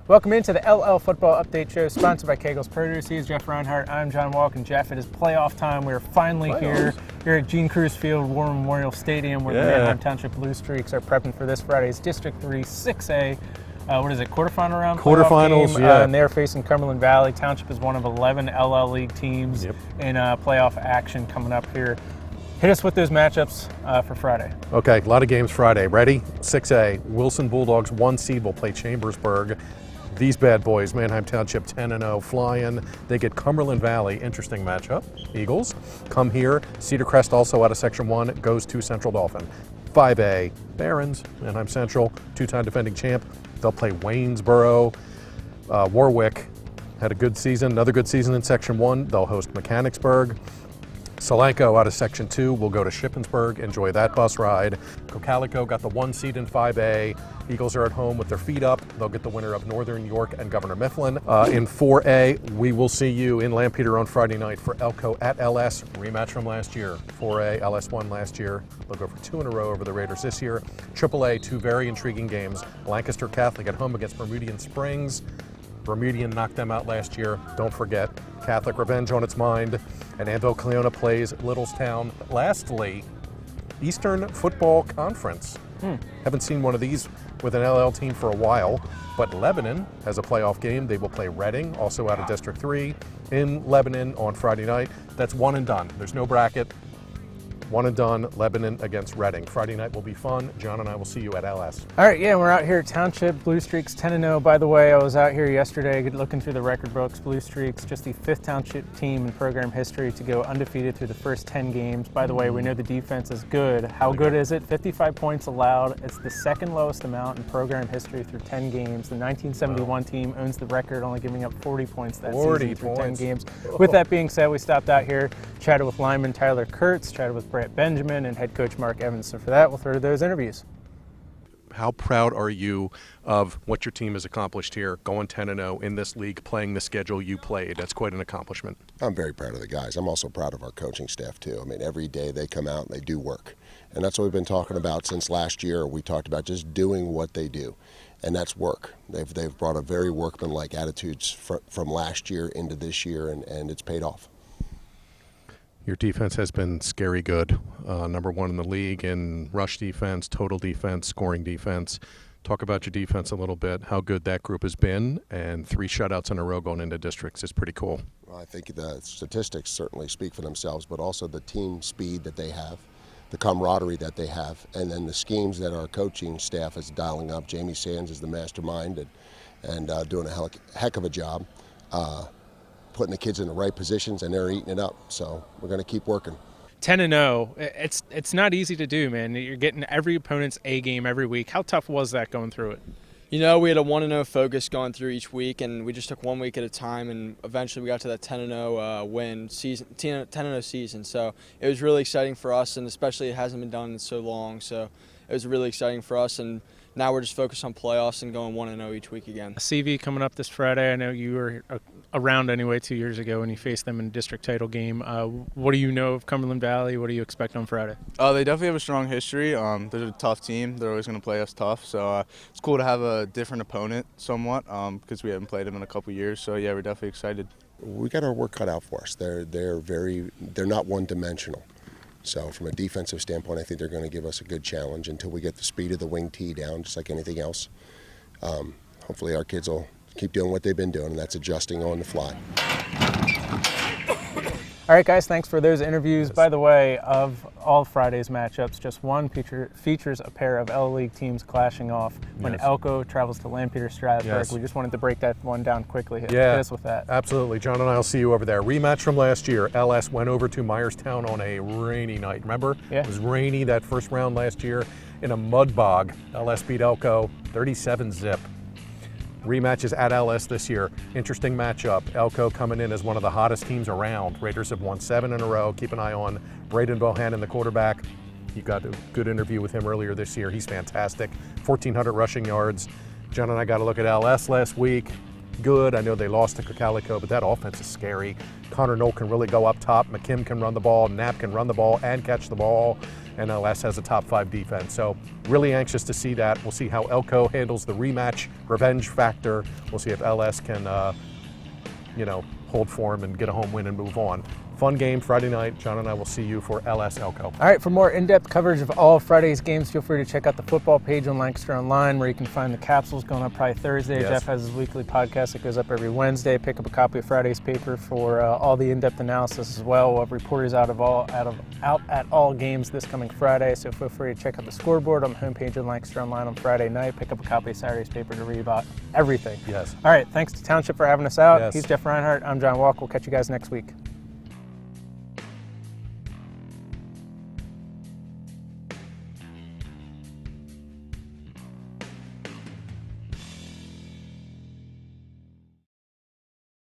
Welcome into the LL Football Update Show, sponsored by Kegel's Produce. He's Jeff Reinhardt. I'm John Walk, and Jeff, it is playoff time. We're finally here at Gene Cruz Field, War Memorial Stadium, where the Manheim Township Blue Streaks are prepping for this Friday's District 3 6A. Quarterfinal round? Quarterfinals, yeah. And they're facing Cumberland Valley. Township is one of 11 LL League teams in playoff action coming up here. Hit us with those matchups for Friday. Okay, a lot of games Friday. Ready? 6A. Wilson Bulldogs, 1 seed, will play Chambersburg. These bad boys, Manheim Township 10-0, flying. They get Cumberland Valley, interesting matchup. Eagles come here. Cedar Crest, also out of Section 1, goes to Central Dauphin. 5A, Barons, Manheim Central, 2-time defending champ. They'll play Waynesboro. Warwick had a good season, another good season in Section 1. They'll host Mechanicsburg. Solanco out of Section 2 will go to Shippensburg. Enjoy that bus ride. Cocalico got the 1 seed in 5A. Eagles are at home with their feet up. They'll get the winner of Northern York and Governor Mifflin. In 4A, we will see you in Lampeter on Friday night for Elco at LS, rematch from last year. 4A, LS won last year. They'll go for 2 in a row over the Raiders this year. AAA, 2 very intriguing games. Lancaster Catholic at home against Bermudian Springs. Bermudian knocked them out last year. Don't forget, Catholic revenge on its mind. And Anvil Cleona plays Littlestown. Lastly, Eastern Football Conference. Haven't seen one of these with an LL team for a while, but Lebanon has a playoff game. They will play Reading, also out of District 3, in Lebanon on Friday night. That's one and done. There's no bracket. One and done, Lebanon against Reading. Friday night will be fun. John and I will see you at LS. All right, we're out here at Township. Blue Streaks 10-0. By the way, I was out here yesterday looking through the record books. Blue Streaks, just the 5th Township team in program history to go undefeated through the first 10 games. By the way, we know the defense is good. How good is it? 55 points allowed. It's the second lowest amount in program history through 10 games. The 1971 team owns the record, only giving up 40 points that season through 10 games. With that being said, we stopped out here, chatted with lineman Tyler Kurtz, chatted with Brett Benjamin, and head coach Mark Evans. So for that, we'll throw to those interviews. How proud are you of what your team has accomplished here, going 10-0 in this league, playing the schedule you played? That's quite an accomplishment. I'm very proud of the guys. I'm also proud of our coaching staff, too. I mean, every day they come out and they do work. And that's what we've been talking about since last year. We talked about just doing what they do, and that's work. They've brought a very workmanlike attitudes from last year into this year, and it's paid off. Your defense has been scary good. Number 1 in the league in rush defense, total defense, scoring defense. Talk about your defense a little bit, how good that group has been, and 3 shutouts in a row going into districts is pretty cool. Well, I think the statistics certainly speak for themselves, but also the team speed that they have, the camaraderie that they have, and then the schemes that our coaching staff is dialing up. Jamie Sands is the mastermind and doing a heck of a job. Putting the kids in the right positions, and they're eating it up. So we're going to keep working. 10-0, it's not easy to do, man. You're getting every opponent's A game every week. How tough was that going through it? You know, we had a 1-0 focus going through each week, and we just took 1 week at a time, and eventually we got to that 10-0 win season, 10-0 season. So it was really exciting for us, and especially it hasn't been done in so long. So it was really exciting for us, and now we're just focused on playoffs and going 1-0 each week again. CV coming up this Friday. I know you were around anyway 2 years ago when you faced them in a district title game. What do you know of Cumberland Valley? What do you expect on Friday? They definitely have a strong history. They're a tough team. They're always going to play us tough. So it's cool to have a different opponent somewhat because we haven't played them in a couple years. So yeah, we're definitely excited. We got our work cut out for us. They're not one-dimensional. So from a defensive standpoint, I think they're going to give us a good challenge until we get the speed of the wing tee down, just like anything else. Hopefully our kids will keep doing what they've been doing, and that's adjusting on the fly. All right, guys, thanks for those interviews. By the way, of all Friday's matchups, just one features a pair of L League teams clashing off when Elco travels to Lampeter-Strasburg. We just wanted to break that one down quickly. Hit us with that. Absolutely. John and I will see you over there. Rematch from last year. LS went over to Myerstown on a rainy night. Remember? Yeah. It was rainy that first round last year in a mud bog. LS beat Elco 37-zip. Rematches at LS this year. Interesting matchup. Elco coming in as one of the hottest teams around. Raiders have won 7 in a row. Keep an eye on Braden Bohannon, the quarterback. You got a good interview with him earlier this year. He's fantastic. 1,400 rushing yards. John and I got a look at LS last week. good. I know they lost to Calico, but that offense is scary. Connor Knoll can really go up top. McKim can run the ball. Knapp can run the ball and catch the ball. And LS has a top 5 defense. So really anxious to see that. We'll see how Elco handles the rematch revenge factor. We'll see if LS can, hold form and get a home win and move on. Fun game Friday night. John and I will see you for LS Elco. All right, for more in-depth coverage of all of Friday's games, feel free to check out the football page on Lancaster Online, where you can find the capsules going up probably Thursday. Yes. Jeff has his weekly podcast that goes up every Wednesday. Pick up a copy of Friday's paper for all the in-depth analysis as well. We'll have reporters out at all games this coming Friday, so feel free to check out the scoreboard on the homepage of Lancaster Online on Friday night. Pick up a copy of Saturday's paper to read about everything. Yes. All right, thanks to Township for having us out. Yes. He's Jeff Reinhardt. I'm John Walk. We'll catch you guys next week.